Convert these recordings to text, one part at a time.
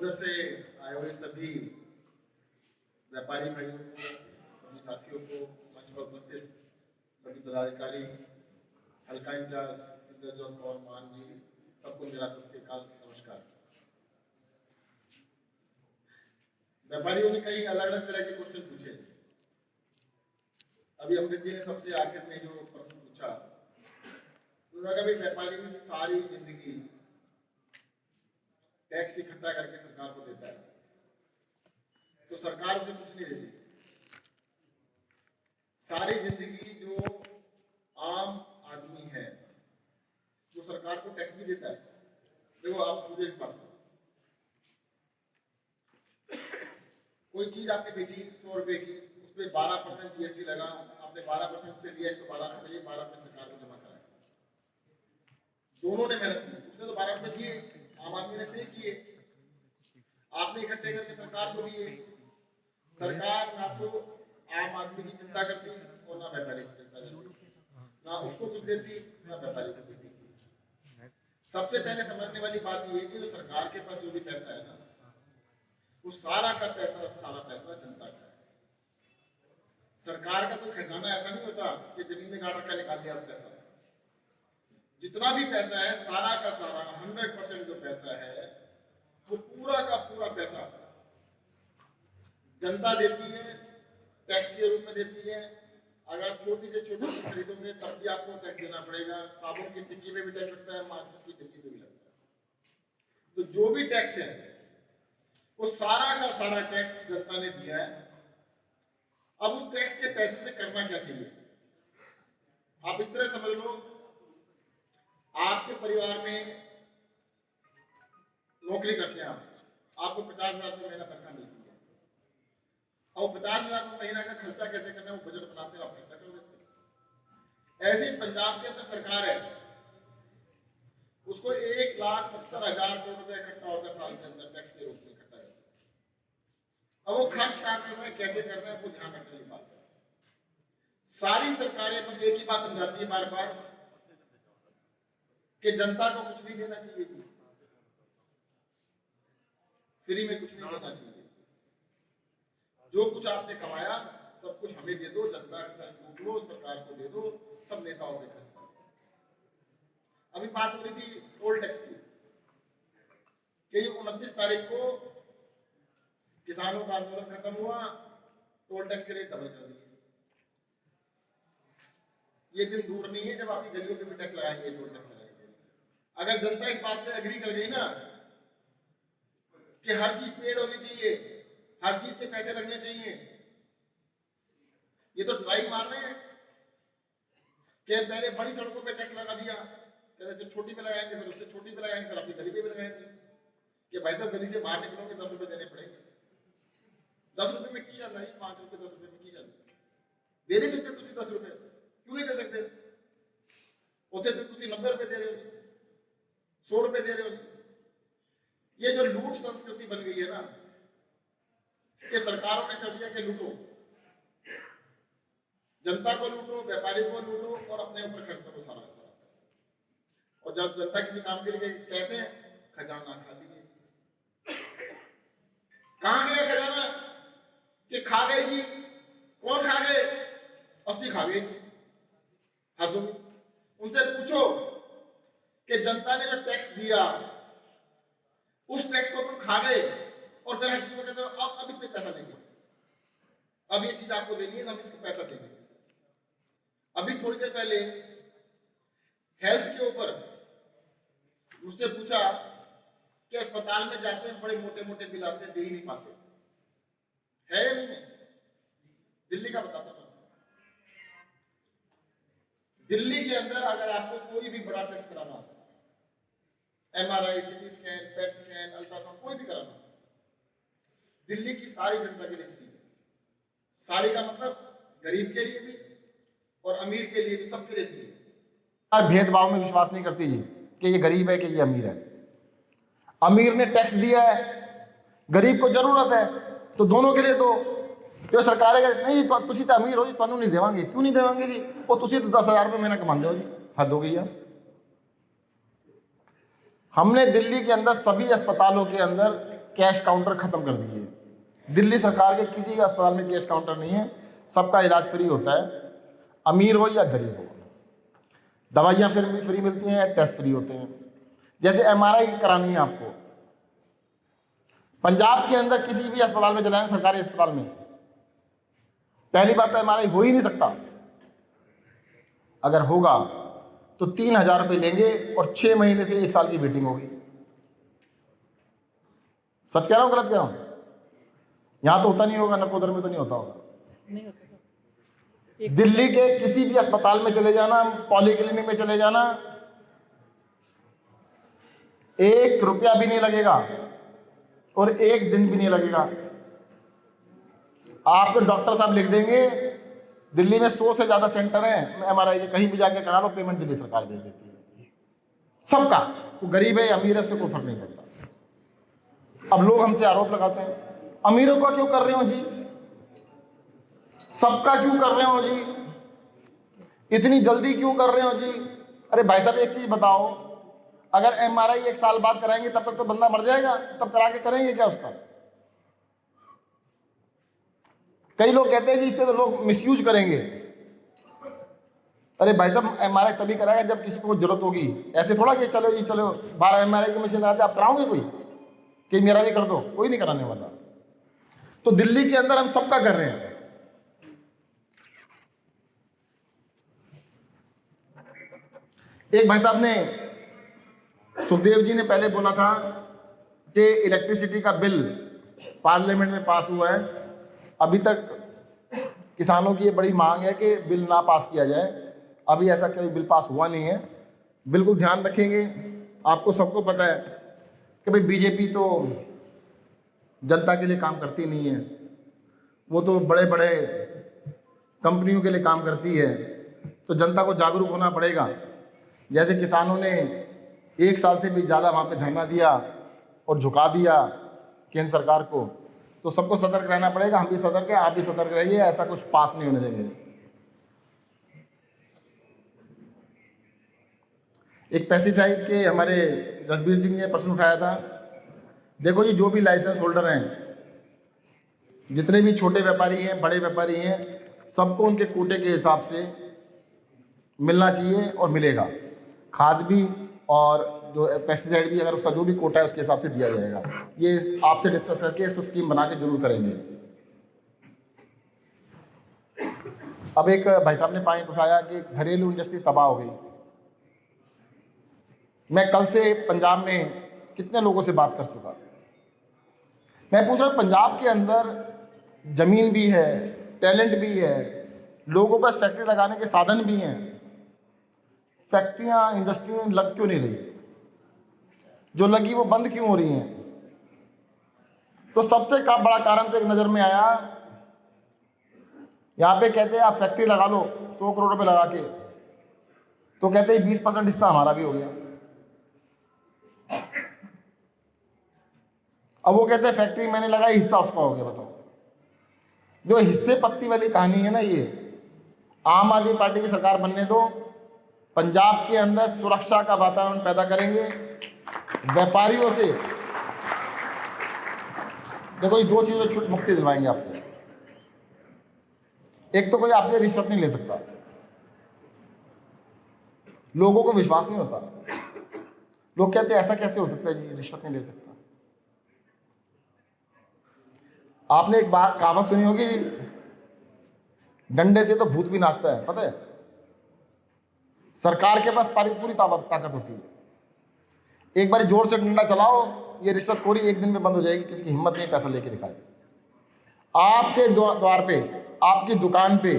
उधर से आए हुए सभी व्यापारी भाइयों को, सभी साथियों को, मंच पर उपस्थित सभी पदाधिकारी, हल्का इंचार्ज इंद्रजोत कौर मान जी, सबको मेरा सत श्री अकाल, नमस्कार। व्यापारियों ने कई अलग अलग तरह के क्वेश्चन पूछे। अभी अमृत जी ने सबसे आखिर में जो प्रश्न पूछा, उन्होंने कहा व्यापारी सारी जिंदगी टैक्स इकट्ठा करके सरकार को देता है, तो सरकार उसे कुछ नहीं देती। सारी जिंदगी जो आम आदमी है वो सरकार को टैक्स भी देता है। देखो आप समझो इस बात को, कोई चीज आपने बेची 100 रुपए की, उस पर 12% जीएसटी लगा, आपने 12% से लिया 112 रुपये, 12 रुपये सरकार को जमा कराया। दोनों ने मेहनत की, उसने तो 12 रुपये दिए, आम आदमी ने पे किए, आपने इकट्ठे करके सरकार को दिए। सरकार ना तो आम आदमी की चिंता करती और ना व्यापारी की चिंता करती, ना उसको कुछ देती ना व्यापारी को कुछ देती। सबसे पहले समझने वाली बात यह है कि जो सरकार के पास जो भी पैसा है ना, वो सारा पैसा जनता का है। सरकार का कोई खजाना ऐसा नहीं होता कि जमीन में गाड़ रखा निकाल दिया पैसा। जितना भी पैसा है सारा का सारा 100% जो पैसा है वो पूरा का पूरा पैसा जनता देती है, टैक्स के रूप में देती है। अगर आप छोटी से छोटी चीज खरीदोगे तब भी आपको टैक्स देना पड़ेगा। साबुन की टिक्की पे भी टैक्स लगता है, माचिस की टिक्की पे भी लगता है। तो जो भी टैक्स है वो सारा का सारा टैक्स जनता ने दिया है। अब उस टैक्स के पैसे से करना क्या चाहिए, आप इस तरह समझ लो, आपके परिवार में नौकरी करते हैं आपको 50,000 रुपये महीना तनख्वाह मिलती है, और 50,000 रुपये महीना का खर्चा कैसे करना है वो बजट बनाते हैं, आप खर्चा कर देते हैं। ऐसे ही पंजाब के अंदर सरकार है, उसको 1,70,000 करोड़ रुपए इकट्ठा होता है साल के अंदर, टैक्स के रूप में इकट्ठा होता है। अब वो खर्च कहाँ करना है, कैसे करना है, वो ध्यान रखने वाली बात है। सारी सरकारें बस एक ही बात समझाती है बार बार कि जनता को कुछ नहीं देना चाहिए जी, फ्री में कुछ नहीं देना चाहिए। जो कुछ आपने कमाया सब कुछ हमें दे दो, जनता के साथ लूट लो, सरकार को दे दो, सब नेताओं पे खर्च कर दो। अभी बात हो रही थी टोल टैक्स की कि 29 तारीख को किसानों का आंदोलन खत्म हुआ, टोल टैक्स के रेट डबल कर दिए। ये दिन दूर नहीं है जब आपकी गलियों पे भी टैक्स लगाएंगे, टोल टैक्स लगाएंगे। अगर जनता इस बात से एग्री कर गई ना कि हर चीज पेड होनी चाहिए, हर चीज के पैसे लगने चाहिए, ये तो ट्राई मार रहे हैं कि पहले बड़ी सड़कों पे टैक्स लगा दिया, कहते फिर छोटी पे लगाएंगे, फिर उससे छोटी पे लगाएंगे, फिर अपनी गली पे भी लगाएंगे कि भाई साहब गली से बाहर निकलोगे 10 रुपए देने पड़ेंगे। 10 रुपए में की जाता है, 5 रुपए 10 रुपए में की जाता है। दे नहीं सकते तुम 10 रुपए, क्यों नहीं दे सकते? होते तो तुम 90 रुपए दे रहे हो, 100 रुपए दे रहे हो। ये जो लूट संस्कृति बन गई है ना, कि सरकारों ने कर दिया कि लूटो, जनता को लूटो, व्यापारी को लूटो और अपने ऊपर खर्च करो सारा पैसा। और जब जनता किसी काम के लिए कहते हैं खजाना खाली है, कहां गया खजाना कि खा गए जी, कौन खा गए? 80 खा गए जी, हद होगी। उनसे पूछो कि जनता ने जो टैक्स दिया उस टैक्स को तुम खा गए और फिर हर चीज में कहते हो अब इस पे पैसा लेंगे, अब ये चीज आपको देनी है तो हम इसको पैसा देंगे। अभी थोड़ी देर पहले हेल्थ के ऊपर मुझसे पूछा कि अस्पताल में जाते हैं बड़े मोटे मोटे बिल आते हैं, दे ही नहीं पाते, है या नहीं है? दिल्ली का बताता हूं, दिल्ली के अंदर अगर आपको कोई भी बड़ा टेस्ट कराना हो, MRI, CT scan, PET scan, ultrasound, कोई भी कराना, दिल्ली की सारी जनता के लिए फ्री है। सारी का मतलब गरीब के लिए भी और अमीर के लिए भी, सबके लिए फ्री है। भेदभाव में विश्वास नहीं करती जी कि ये गरीब है कि ये अमीर है। अमीर ने टैक्स दिया है, गरीब को जरूरत है तो दोनों के लिए दो। जो सरकार है नहीं तो तुसी तो अमीर हो जी, तुहानू नहीं देवांगे। क्यों नहीं देवांगे जी? वो तुसी तो 10,000 रुपये महीना कमाते हो जी, हद हो गई यार। हमने दिल्ली के अंदर सभी अस्पतालों के अंदर कैश काउंटर खत्म कर दिए। दिल्ली सरकार के किसी अस्पताल में कैश काउंटर नहीं है, सबका इलाज फ्री होता है, अमीर हो या गरीब हो। दवाइयाँ फिर भी फ्री मिलती हैं, टेस्ट फ्री होते हैं। जैसे MRI करानी है आपको, पंजाब के अंदर किसी भी अस्पताल में चलाएं, सरकारी अस्पताल में, पहली बात तो MRI हो ही नहीं सकता। अगर होगा तो 3,000 रुपये लेंगे और 6 महीने से 1 साल की वेटिंग होगी। सच कह रहा हूँ, गलत कह रहा हूँ? यहां तो होता नहीं होगा, नकोदर में तो नहीं होता होगा। दिल्ली के किसी भी अस्पताल में चले जाना, पॉलीक्लिनिक में चले जाना, 1 रुपया भी नहीं लगेगा और 1 दिन भी नहीं लगेगा। आपको डॉक्टर साहब लिख देंगे, दिल्ली में 100 से ज्यादा सेंटर हैं MRI के, कहीं भी जाके करा लो, पेमेंट दिल्ली सरकार दे देती है सबका। वो गरीब है अमीर है उससे कोई फर्क नहीं पड़ता। अब लोग हमसे आरोप लगाते हैं, अमीरों का क्यों कर रहे हो जी, सबका क्यों कर रहे हो जी, इतनी जल्दी क्यों कर रहे हो जी? अरे भाई साहब एक चीज बताओ, अगर MRI 1 साल बाद कराएंगे तब तक तो बंदा मर जाएगा, तब करा के करेंगे क्या उसका? कई लोग कहते हैं जी इससे तो लोग मिसयूज करेंगे। अरे भाई साहब MRI तभी कराएगा जब किसी को जरूरत होगी। ऐसे थोड़ा कि चलो जी चलो 12 MRI की मशीन लगाते आप कराओगे कोई कि मेरा भी कर दो? कोई नहीं कराने वाला। तो दिल्ली के अंदर हम सबका कर रहे हैं। एक भाई साहब ने, सुखदेव जी ने पहले बोला था कि इलेक्ट्रिसिटी का बिल पार्लियामेंट में पास हुआ है। अभी तक किसानों की ये बड़ी मांग है कि बिल ना पास किया जाए, अभी ऐसा कोई बिल पास हुआ नहीं है। बिल्कुल ध्यान रखेंगे। आपको सबको पता है कि भाई बीजेपी तो जनता के लिए काम करती नहीं है, वो तो बड़े बड़े कंपनियों के लिए काम करती है। तो जनता को जागरूक होना पड़ेगा। जैसे किसानों ने 1 साल से भी ज़्यादा वहाँ पे धरना दिया और झुका दिया केंद्र सरकार को, तो सबको सतर्क रहना पड़ेगा। हम भी सतर्क हैं, आप भी सतर्क रहिए, ऐसा कुछ पास नहीं होने देंगे। एक पेस्टिसाइड के हमारे जसबीर सिंह ने प्रश्न उठाया था। देखो जी, जो भी लाइसेंस होल्डर हैं, जितने भी छोटे व्यापारी हैं बड़े व्यापारी हैं, सबको उनके कोटे के हिसाब से मिलना चाहिए और मिलेगा। खाद भी और जो पेस्टिसाइड भी, अगर उसका जो भी कोटा है उसके हिसाब से दिया जाएगा। ये आपसे डिस्कस करके इसको स्कीम बना के जरूर करेंगे। अब एक भाई साहब ने पॉइंट उठाया कि घरेलू इंडस्ट्री तबाह हो गई। मैं कल से पंजाब में कितने लोगों से बात कर चुका। मैं पूछ रहा हूँ, पंजाब के अंदर जमीन भी है, टैलेंट भी है, लोगों पास फैक्ट्री लगाने के साधन भी हैं, फैक्ट्रियाँ इंडस्ट्रियाँ लग क्यों नहीं रही? जो लगी वो बंद क्यों हो रही हैं? तो सबसे बड़ा कारण तो एक नज़र में आया, यहाँ पे कहते हैं आप फैक्ट्री लगा लो 100 करोड़ रुपए लगा के, तो कहते हैं 20% हिस्सा हमारा भी हो गया। अब वो कहते हैं फैक्ट्री मैंने लगाई, हिस्सा उसका हो गया। बताओ, जो हिस्से पत्ती वाली कहानी है ना, ये आम आदमी पार्टी की सरकार बनने दो। पंजाब के अंदर सुरक्षा का वातावरण पैदा करेंगे। व्यापारियों से देखो, ये 2 चीज़ों छूट मुक्ति दिलवाएंगे आपको। एक तो कोई आपसे रिश्वत नहीं ले सकता, लोगों को विश्वास नहीं होता। लोग कहते हैं ऐसा कैसे हो सकता है जी, रिश्वत नहीं ले सकता। आपने एक बात कहावत सुनी होगी, डंडे से तो भूत भी नाचता है, पता है? सरकार के पास पूरी ताकत होती है। एक बार जोर से डंडा चलाओ, ये रिश्वतखोरी 1 दिन में बंद हो जाएगी। किसी की हिम्मत नहीं पैसा लेके दिखाए। आपके द्वार पे, आपकी दुकान पे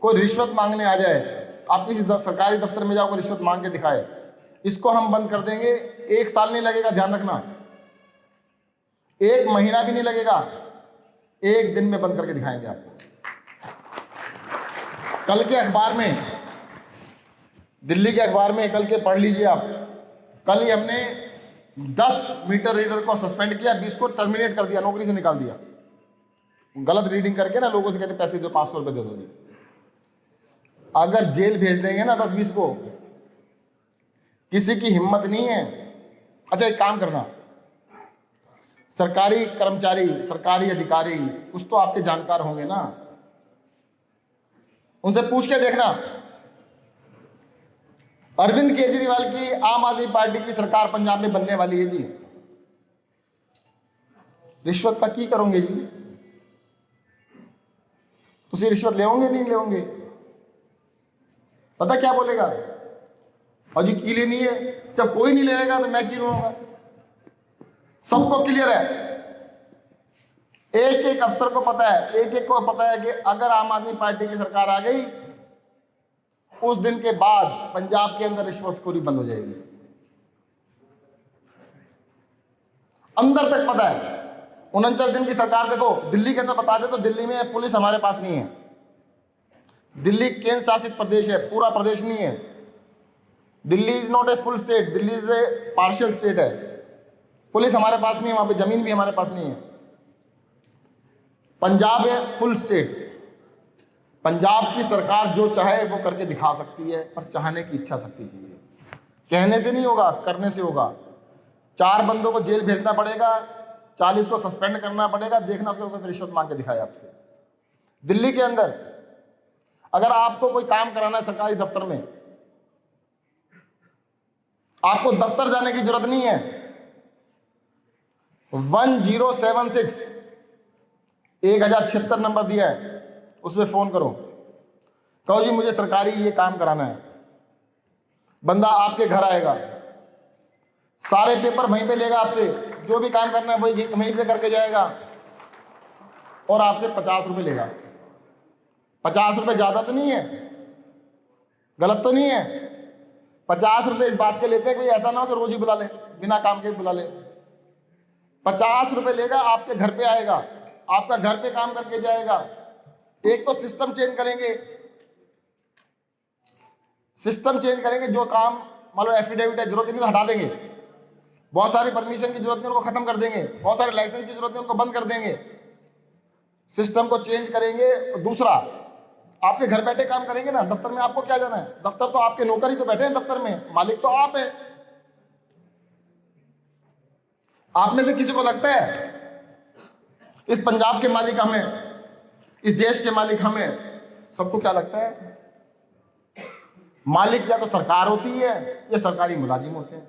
कोई रिश्वत मांगने आ जाए, आप किसी सरकारी दफ्तर में जाओ, कोई रिश्वत मांग के दिखाए, इसको हम बंद कर देंगे। 1 साल नहीं लगेगा, ध्यान रखना, 1 महीना भी नहीं लगेगा, 1 दिन में बंद करके दिखाएंगे आपको। कल के अखबार में, दिल्ली के अखबार में कल के पढ़ लीजिए आप। कल ही हमने 10 मीटर रीडर को सस्पेंड किया, 20 को टर्मिनेट कर दिया, नौकरी से निकाल दिया। गलत रीडिंग करके ना लोगों से कहते पैसे दो, 500 रुपये दे दो जी। अगर जेल भेज देंगे ना 10-20 को, किसी की हिम्मत नहीं है। अच्छा, एक काम करना, सरकारी कर्मचारी, सरकारी अधिकारी कुछ तो आपके जानकार होंगे ना, उनसे पूछ के देखना। अरविंद केजरीवाल की आम आदमी पार्टी की सरकार पंजाब में बनने वाली है जी। रिश्वत का की करोगे जी? तुसी रिश्वत लेओगे नहीं लेओगे? पता क्या बोलेगा? और जी की लेनी है, जब कोई नहीं लेगा तो मैं क्यों लूंगा? सबको क्लियर है, एक एक अफसर को पता है, एक एक को पता है कि अगर आम आदमी पार्टी की सरकार आ गई उस दिन के बाद पंजाब के अंदर रिश्वतखोरी बंद हो जाएगी। अंदर तक पता है। 49 दिन की सरकार देखो, दिल्ली के अंदर बता दे तो दिल्ली में पुलिस हमारे पास नहीं है। दिल्ली केंद्र शासित प्रदेश है, पूरा प्रदेश नहीं है। Delhi is not a full state, Delhi is a partial state है। पुलिस हमारे पास नहीं है, वहां पे जमीन भी हमारे पास नहीं है। पंजाब है फुल स्टेट। पंजाब की सरकार जो चाहे वो करके दिखा सकती है, पर चाहने की इच्छा शक्ति चाहिए। कहने से नहीं होगा, करने से होगा। 4 बंदों को जेल भेजना पड़ेगा, 40 को सस्पेंड करना पड़ेगा, देखना उसको कोई रिश्वत मांग के दिखाए आपसे। दिल्ली के अंदर अगर आपको कोई काम कराना है सरकारी दफ्तर में, आपको दफ्तर जाने की जरूरत नहीं है। 1076 1076 नंबर दिया है, उसमें फोन करो, कहो जी मुझे सरकारी ये काम कराना है। बंदा आपके घर आएगा, सारे पेपर वहीं पे लेगा आपसे, जो भी काम करना है वही वहीं पे करके जाएगा और आपसे 50 रुपये लेगा। 50 रुपये ज़्यादा तो नहीं है, गलत तो नहीं है। 50 रुपये इस बात के लेते हैं कि ऐसा ना हो कि रोज ही बुला ले, बिना काम के बुला ले। 50 रुपये लेगा, आपके घर पे आएगा, आपका घर पे काम करके जाएगा। एक तो सिस्टम चेंज करेंगे, जो काम मान लो एफिडेविट है, जरूरत नहीं तो हटा देंगे। बहुत सारी परमिशन की जरूरत नहीं, उनको खत्म कर देंगे। बहुत सारे लाइसेंस की जरूरत नहीं, उनको बंद कर देंगे। सिस्टम को चेंज करेंगे। दूसरा, आपके घर बैठे काम करेंगे ना, दफ्तर में आपको क्या जाना है? दफ्तर तो आपके नौकर ही तो बैठे हैं दफ्तर में, मालिक तो आप है। आप में से किसी को लगता है इस पंजाब के मालिक हम हैं, इस देश के मालिक हम हैं? सबको क्या लगता है? मालिक या तो सरकार होती है या सरकारी मुलाजिम होते हैं,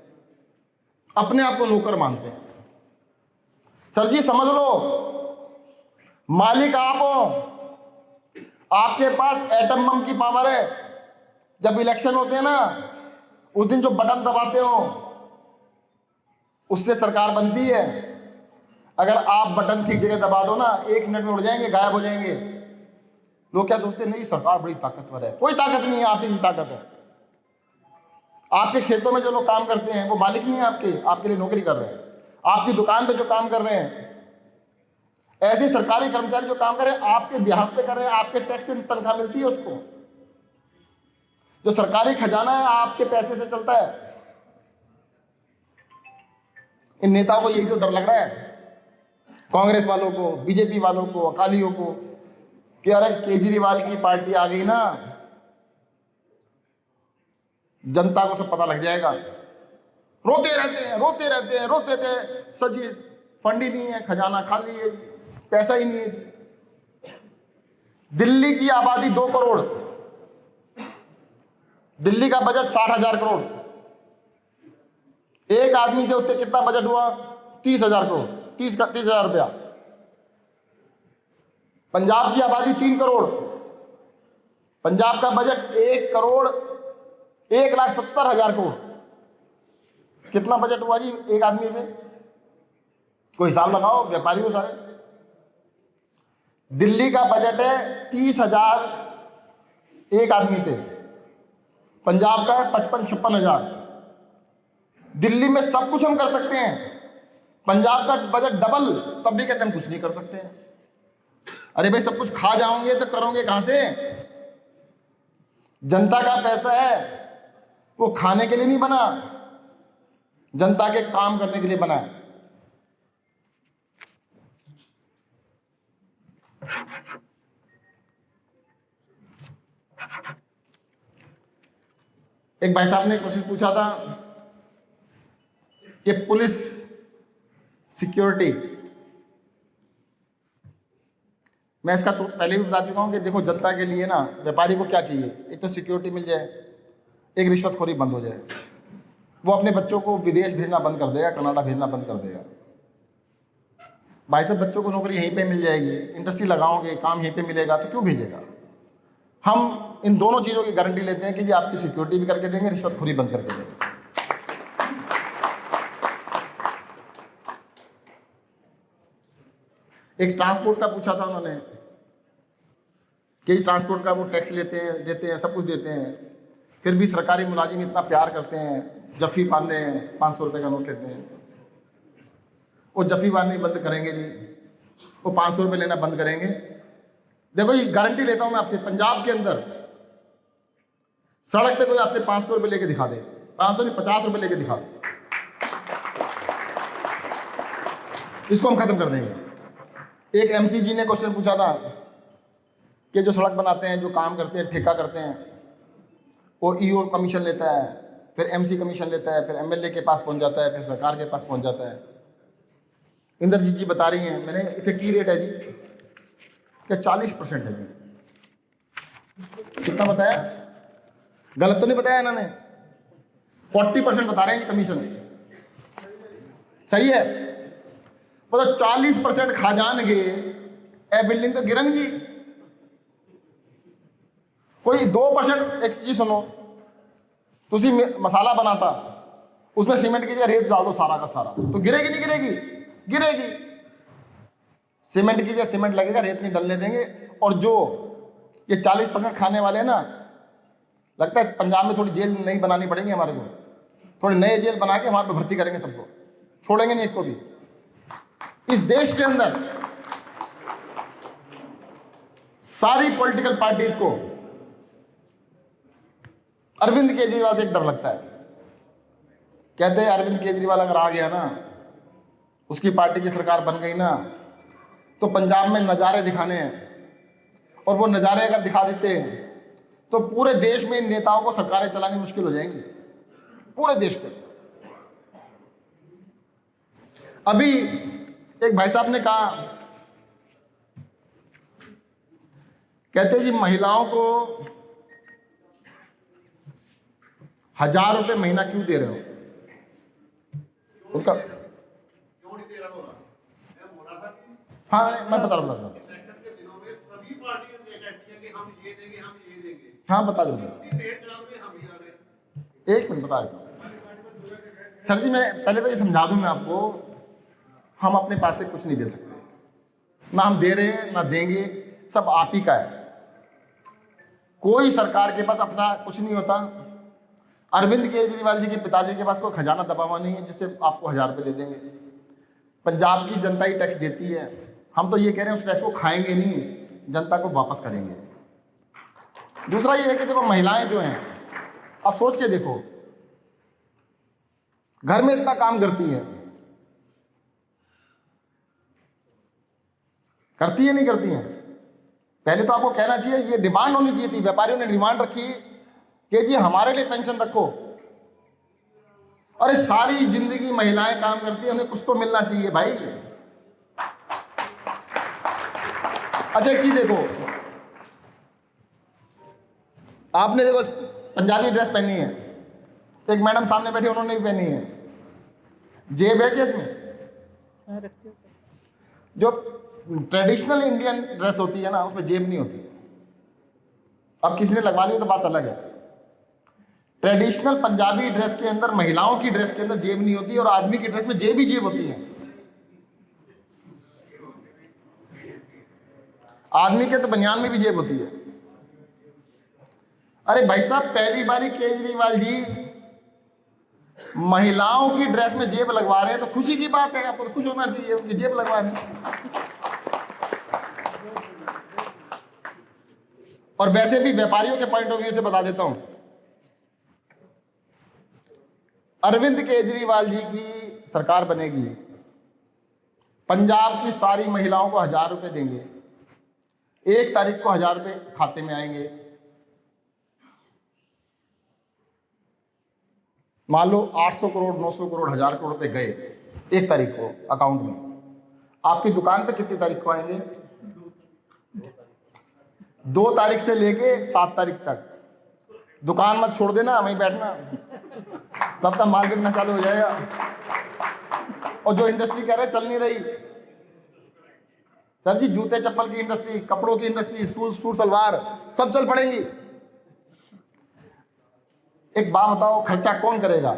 अपने आप को नौकर मानते हैं। सर जी समझ लो, मालिक आप हो, आपके पास एटम बम की पावर है। जब इलेक्शन होते हैं ना, उस दिन जो बटन दबाते हो उससे सरकार बनती है। अगर आप बटन ठीक जगह दबा दो ना, 1 मिनट में उड़ जाएंगे, गायब हो जाएंगे। लोग क्या सोचते हैं? नहीं सरकार बड़ी ताकतवर है। कोई ताकत नहीं है, आप ही की ताकत है। आपके खेतों में जो लोग काम करते हैं वो मालिक नहीं है आपके लिए नौकरी कर रहे हैं। आपकी दुकान पे जो काम कर रहे हैं, ऐसे सरकारी कर्मचारी जो काम कर रहे हैं आपके बिहाफ पे कर रहे हैं, आपके टैक्स से तनख्वाह मिलती है उसको। जो सरकारी खजाना है आपके पैसे से चलता है। इन नेताओं को यही तो डर लग रहा है, कांग्रेस वालों को, बीजेपी वालों को, अकालियों को, कि अरे केजरीवाल की पार्टी आ गई ना, जनता को सब पता लग जाएगा। रोते रहते हैं सर जी, फंड ही नहीं है, खजाना खाली है, पैसा ही नहीं है। दिल्ली की आबादी 2 करोड़, दिल्ली का बजट 60,000 करोड़। एक आदमी के उत्ते कितना बजट हुआ? 30,000 करोड़, 30,000 रुपया। पंजाब की आबादी 3 करोड़, पंजाब का बजट 1 करोड़ 1,70,000 करोड़। कितना बजट हुआ जी एक आदमी में? कोई हिसाब लगाओ, व्यापारी हो सारे। दिल्ली का बजट है 30,000 एक आदमी थे, पंजाब का है 55-56,000। दिल्ली में सब कुछ हम कर सकते हैं, पंजाब का बजट डबल, तब भी कहते हम कुछ नहीं कर सकते हैं। अरे भाई सब कुछ खा जाओगे तो करोगे कहां से? जनता का पैसा है, वो खाने के लिए नहीं बना, जनता के काम करने के लिए बना है। एक भाई साहब ने एक क्वेश्चन पूछा था कि पुलिस सिक्योरिटी मैं इसका तो पहले भी बता चुका हूँ कि देखो, जनता के लिए ना व्यापारी को क्या चाहिए, एक तो सिक्योरिटी मिल जाए, एक रिश्वतखोरी बंद हो जाए। वो अपने बच्चों को विदेश भेजना बंद कर देगा, कनाडा भेजना बंद कर देगा। भाई साहब, बच्चों को नौकरी यहीं पे मिल जाएगी, इंडस्ट्री लगाओगे, काम यहीं पे मिलेगा, तो क्यों भेजेगा। हम इन दोनों चीज़ों की गारंटी लेते हैं कि जी आपकी सिक्योरिटी भी करके देंगे, रिश्वतखोरी बंद करके देंगे। एक ट्रांसपोर्ट का पूछा था उन्होंने कि ट्रांसपोर्ट का वो टैक्स लेते हैं, देते हैं, सब कुछ देते हैं, फिर भी सरकारी मुलाजिम इतना प्यार करते हैं, जफ़ी बांधते हैं, 500 रुपये का नोट लेते हैं। वो जफ़ी बांधनी बंद करेंगे जी, वो 500 रुपये लेना बंद करेंगे। देखो, ये गारंटी लेता हूँ मैं आपसे, पंजाब के अंदर सड़क पे कोई आपसे 500 रुपये लेके दिखा दे, 500 नहीं 50 रुपये लेके दिखा दे, इसको हम खत्म कर देंगे। एक MC जी ने क्वेश्चन पूछा था कि जो सड़क बनाते हैं, जो काम करते हैं, ठेका करते हैं, वो EO कमीशन लेता है, फिर MC कमीशन लेता है, फिर MLA के पास पहुंच जाता है, फिर सरकार के पास पहुंच जाता है। इंद्रजीत जी बता रही हैं, मैंने इतने की रेट है जी क्या 40% है जी। कितना बताया? गलत तो नहीं बताया इन्होंने? 40% बता रहे हैं जी कमीशन। सही है? मतलब 40% खा जाएंगे, ए बिल्डिंग तो गिरनगी। कोई 2%, एक चीज सुनो, तुसी मसाला बनाता, उसमें सीमेंट की जगह रेत डाल दो सारा का सारा, तो गिरेगी नहीं गिरेगी? गिरेगी। सीमेंट की जगह सीमेंट लगेगा, रेत नहीं डलने देंगे। और जो ये 40% खाने वाले हैं ना, लगता है पंजाब में थोड़ी जेल नहीं बनानी पड़ेगी हमारे को, थोड़े नए जेल बना के वहां पे भर्ती करेंगे सबको, छोड़ेंगे नहीं एक को भी। इस देश के अंदर सारी पॉलिटिकल पार्टीज को अरविंद केजरीवाल से एक डर लगता है। कहते हैं अरविंद केजरीवाल अगर आ गया ना, उसकी पार्टी की सरकार बन गई ना, तो पंजाब में नज़ारे दिखाने हैं, और वो नज़ारे अगर दिखा देते हैं तो पूरे देश में इन नेताओं को सरकारें चलानी मुश्किल हो जाएंगी, पूरे देश के अंदर। अभी एक भाई साहब ने कहा, कहते जी महिलाओं को 1000 रुपये महीना क्यों दे रहे हो? उनका हाँ, मैं बता रहा हूँ। हाँ, बता दो, एक मिनट बता देता हूँ सर जी। मैं पहले तो ये समझा दूं मैं आपको, हम अपने पास से कुछ नहीं दे सकते, ना हम दे रहे हैं ना देंगे, सब आप ही का है। कोई सरकार के पास अपना कुछ नहीं होता। अरविंद केजरीवाल जी के पिताजी के पास कोई खजाना दबा हुआ नहीं है जिससे आपको 1000 रुपये दे देंगे। पंजाब की जनता ही टैक्स देती है, हम तो ये कह रहे हैं उस टैक्स को खाएंगे नहीं, जनता को वापस करेंगे। दूसरा ये है कि देखो, महिलाएं जो हैं, आप सोच के देखो, घर में इतना काम करती है, करती है नहीं करती है? पहले तो आपको कहना चाहिए, ये डिमांड होनी चाहिए थी, व्यापारियों ने डिमांड रखी कि जी हमारे लिए पेंशन रखो। अरे सारी जिंदगी महिलाएं काम करती है, उन्हें कुछ तो मिलना चाहिए भाई। अच्छा, एक चीज देखो, आपने देखो पंजाबी ड्रेस पहनी है, तो एक मैडम सामने बैठी, उन्होंने भी पहनी है, जेब है क्या इसमें? जो ट्रेडिशनल इंडियन ड्रेस होती है ना, उसमें जेब नहीं होती है। अब किसी ने लगवा ली तो बात अलग है। ट्रेडिशनल पंजाबी ड्रेस के अंदर, महिलाओं की ड्रेस के अंदर जेब नहीं होती, और आदमी की ड्रेस में जेब ही जेब होती है। आदमी के तो बनियान में भी जेब होती है। अरे भाई साहब, पहली बारी केजरीवाल जी महिलाओं की ड्रेस में जेब लगवा रहे हैं, तो खुशी की बात है, आपको तो खुश होना चाहिए, उनकी जेब लगवा रहे हैं। और वैसे भी व्यापारियों के पॉइंट ऑफ व्यू से बता देता हूं, अरविंद केजरीवाल जी की सरकार बनेगी, पंजाब की सारी महिलाओं को 1000 रुपये देंगे, 1 तारीख को 1000 रुपये खाते में आएंगे। मान लो 800 करोड़, 900 करोड़, 1000 करोड़ रुपए गए 1 तारीख को अकाउंट में। आपकी दुकान पे कितनी तारीख को आएंगे? 2 तारीख से लेके 7 तारीख तक दुकान मत छोड़ देना, वहीं बैठना, सबका माल बिकना चालू हो जाएगा। और जो इंडस्ट्री कह रहे चल नहीं रही, सर जी जूते चप्पल की इंडस्ट्री, कपड़ों की इंडस्ट्री, सूट सलवार सब चल पड़ेंगी। एक बात बताओ, खर्चा कौन करेगा?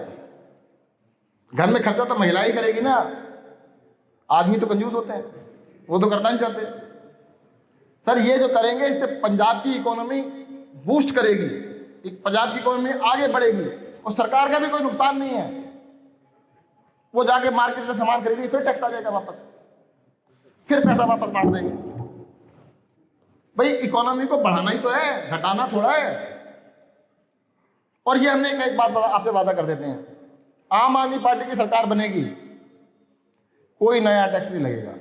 घर में खर्चा तो महिला ही करेगी ना, आदमी तो कंजूस होते हैं, वो तो करना नहीं चाहते। सर ये जो करेंगे इससे पंजाब की इकोनॉमी बूस्ट करेगी, पंजाब की इकोनॉमी आगे बढ़ेगी और सरकार का भी कोई नुकसान नहीं है। वो जाके मार्केट से सामान खरीदेगी, फिर टैक्स आ जाएगा वापस, फिर पैसा वापस बांट देंगे। भाई इकोनॉमी को बढ़ाना ही तो है, घटाना थोड़ा है। और ये हमने एक बात आपसे वादा कर देते हैं, आम आदमी पार्टी की सरकार बनेगी, कोई नया टैक्स नहीं लगेगा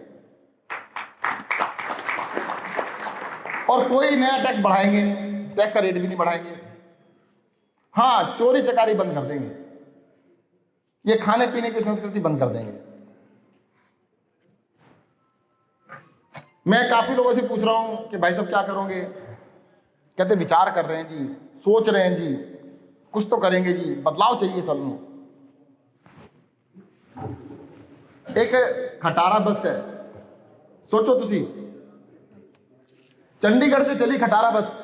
और कोई नया टैक्स बढ़ाएंगे नहीं, टैक्स का रेट भी नहीं बढ़ाएंगे। हाँ, चोरी चकारी बंद कर देंगे, ये खाने पीने की संस्कृति बंद कर देंगे। मैं काफी लोगों से पूछ रहा हूं कि भाई साहब क्या करोगे? कहते विचार कर रहे हैं जी, सोच रहे हैं जी, कुछ तो करेंगे जी, बदलाव चाहिए सब में। एक खटारा बस है, सोचो तुसी, चंडीगढ़ से चली खटारा बस,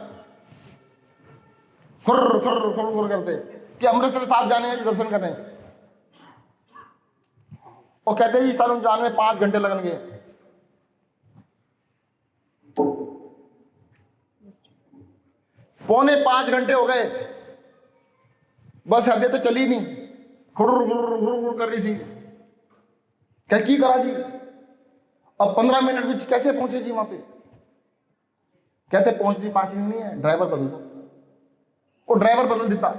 खुर खुर खुर खुर करते कि अमृतसर साहब जाने हैं जी दर्शन करने, और कहते जी सर जाने में 5 घंटे लगेंगे। पौने 5 घंटे हो गए, बस हदे तो चली नहीं, खुर खुर खुर खुर कर रही सी। क्या की करा जी? अब 15 मिनट में कैसे पहुंचे जी वहां पे? कहते पहुंचनी 5 मिनट नहीं है, ड्राइवर बदल दो। वो ड्राइवर बदल देता,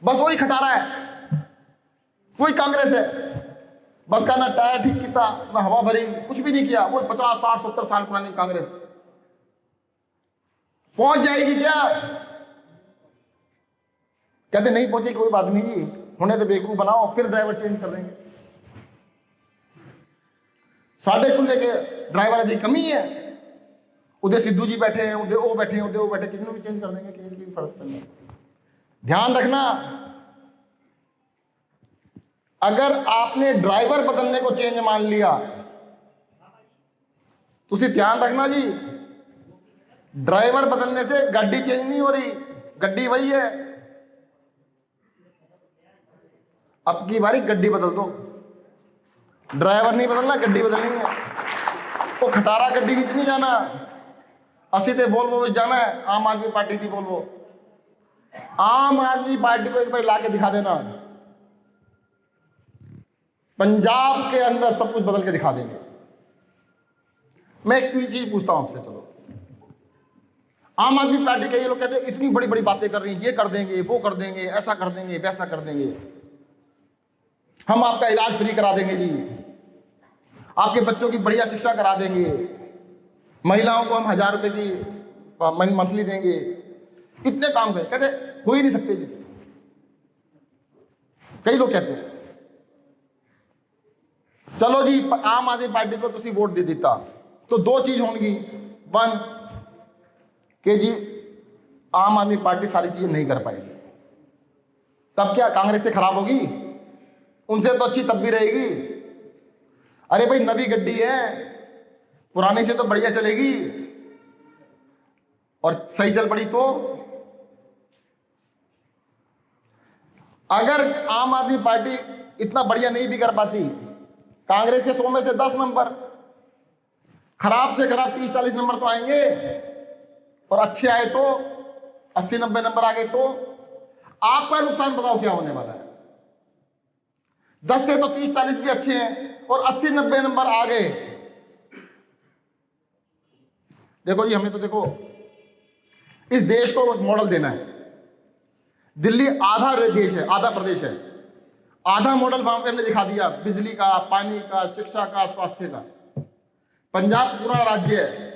बस वही खटारा है, वही कांग्रेस है। बस का ना टायर ठीक किया, ना हवा भरी, कुछ भी नहीं किया। वो 50, 60, 70 साल पुरानी कांग्रेस पहुंच जाएगी क्या? कहते नहीं पहुंचेगी, कोई बात नहीं जी, होने तो बेवकूफ बनाओ, फिर ड्राइवर चेंज कर देंगे। साढ़े कुल्ले के ड्राइवर यदि कमी है, उधर सिद्धू जी बैठे हैं, उधर वो बैठे हैं, उधर वो बैठे, किसी ने भी चेंज कर देंगे, किसी की भी फर्क पड़ना। ध्यान रखना, अगर आपने ड्राइवर बदलने को चेंज मान लिया तो उसे ध्यान रखना जी, ड्राइवर बदलने से गड्डी चेंज नहीं हो रही, गड्डी वही है। अब की बारी गड्डी बदल दो, ड्राइवर नहीं बदलना, गड्डी बदलनी है। वो खटारा गड्डी बीच नहीं जाना, असी ते वोल्वो में जाना है। आम आदमी पार्टी थी वोल्वो, आम आदमी पार्टी को एक बार लाके दिखा देना, पंजाब के अंदर सब कुछ बदल के दिखा देंगे। मैं एक चीज पूछता हूं आपसे, चलो आम आदमी पार्टी के ये लोग कहते हैं इतनी बड़ी बड़ी बातें कर रही हैं, ये कर देंगे, वो कर देंगे, ऐसा कर देंगे, वैसा कर देंगे, हम आपका इलाज फ्री करा देंगे जी, आपके बच्चों की बढ़िया शिक्षा करा देंगे, महिलाओं को हम 1000 रुपए की मंथली देंगे, इतने काम करें। कहते हो ही नहीं सकते जी, कई लोग कहते हैं। चलो जी आम आदमी पार्टी को तुसी वोट दे देता तो 2 चीज होंगी, 1 कि जी आम आदमी पार्टी सारी चीजें नहीं कर पाएगी, तब क्या कांग्रेस से खराब होगी? उनसे तो अच्छी तब भी रहेगी। अरे भाई नवी गड्डी है, पुरानी से तो बढ़िया चलेगी, और सही चल पड़ी तो। अगर आम आदमी पार्टी इतना बढ़िया नहीं भी कर पाती, कांग्रेस के 100 में से 10 नंबर, खराब से खराब 30-40 नंबर तो आएंगे, और अच्छे आए तो 80-90 नंबर आ गए तो आपका नुकसान बताओ क्या होने वाला है? 10 से तो 30-40 भी अच्छे हैं, और 80-90 नंबर आ गए। देखो जी, हमें तो देखो इस देश को मॉडल देना है। दिल्ली आधा देश है, आधा प्रदेश है, आधा मॉडल वहां पे हमने दिखा दिया, बिजली का, पानी का, शिक्षा का, स्वास्थ्य का। पंजाब पूरा राज्य है,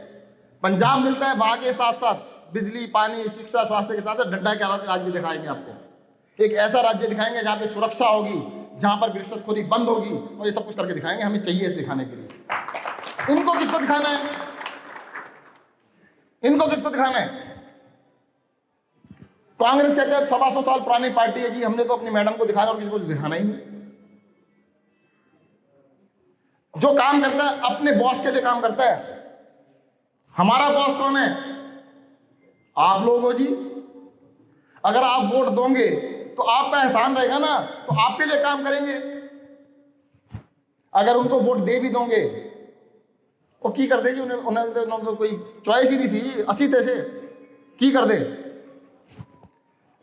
पंजाब मिलता है वहां के साथ साथ बिजली, पानी, शिक्षा, स्वास्थ्य के साथ साथ डंडा के राज्य भी दिखाएंगे आपको। एक ऐसा राज्य दिखाएंगे जहां पे सुरक्षा होगी, जहां पर रिश्वतखोरी बंद होगी, और ये सब कुछ करके दिखाएंगे। हमें चाहिए इसे दिखाने के लिए। इनको किसको दिखाना है? इनको किसको दिखाना है? कांग्रेस कहते हैं 125 साल पुरानी पार्टी है जी, हमने तो अपनी मैडम को दिखाना और किसी को दिखाना ही नहीं। जो काम करता है अपने बॉस के लिए काम करता है। हमारा बॉस कौन है? आप लोग हो जी। अगर आप वोट दोगे तो आप पे एहसान रहेगा ना, तो आपके लिए काम करेंगे। अगर उनको वोट दे भी दोगे वो की कर दे जी, उन्हें तो कोई चॉइस ही नहीं थी, 80 थे से की कर दे।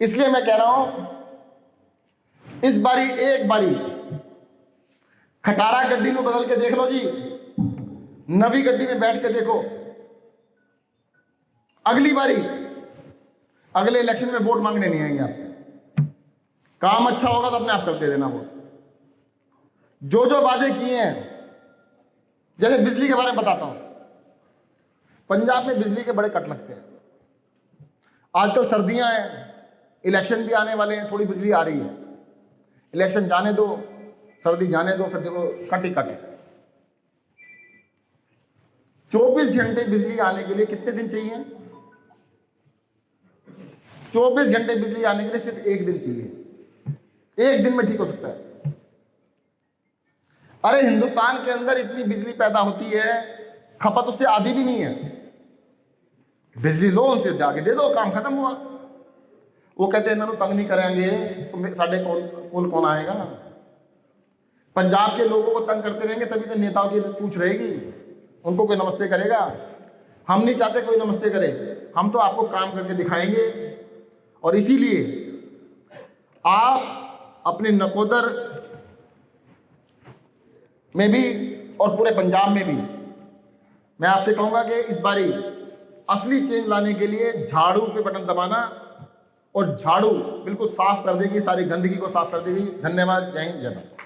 इसलिए मैं कह रहा हूं इस बारी एक बारी खटारा गड्डी में बदल के देख लो जी, नवी गड्डी में बैठ के देखो। अगली बारी अगले इलेक्शन में वोट मांगने नहीं आएंगे आपसे। काम अच्छा होगा तो अपने आप कर दे देना वोट। जो जो वादे किए हैं, जैसे बिजली के बारे में बताता हूं, पंजाब में बिजली के बड़े कट लगते हैं। आजकल सर्दियां हैं, इलेक्शन भी आने वाले हैं, थोड़ी बिजली आ रही है। इलेक्शन जाने दो, सर्दी जाने दो, फिर देखो कट ही कट है। 24 घंटे बिजली आने के लिए कितने दिन चाहिए? 24 घंटे बिजली आने के लिए सिर्फ एक दिन चाहिए। एक दिन में ठीक हो सकता है। अरे हिंदुस्तान के अंदर इतनी बिजली पैदा होती है, खपत उससे आधी भी नहीं है। बिजली लो, उनसे जाके दे दो, काम खत्म हुआ। वो कहते हैं इन्होंने तंग नहीं करेंगे तो साढ़े कौन आएगा। पंजाब के लोगों को तंग करते रहेंगे तभी तो नेताओं की पूछ रहेगी, उनको कोई नमस्ते करेगा। हम नहीं चाहते कोई नमस्ते करे, हम तो आपको काम करके दिखाएंगे। और इसीलिए आप अपने नकोदर में भी और पूरे पंजाब में भी मैं आपसे कहूंगा कि इस बारी असली चेंज लाने के लिए झाड़ू पे बटन दबाना, और झाड़ू बिल्कुल साफ कर देगी, सारी गंदगी को साफ कर देगी। धन्यवाद। जय हिंद, जय भारत।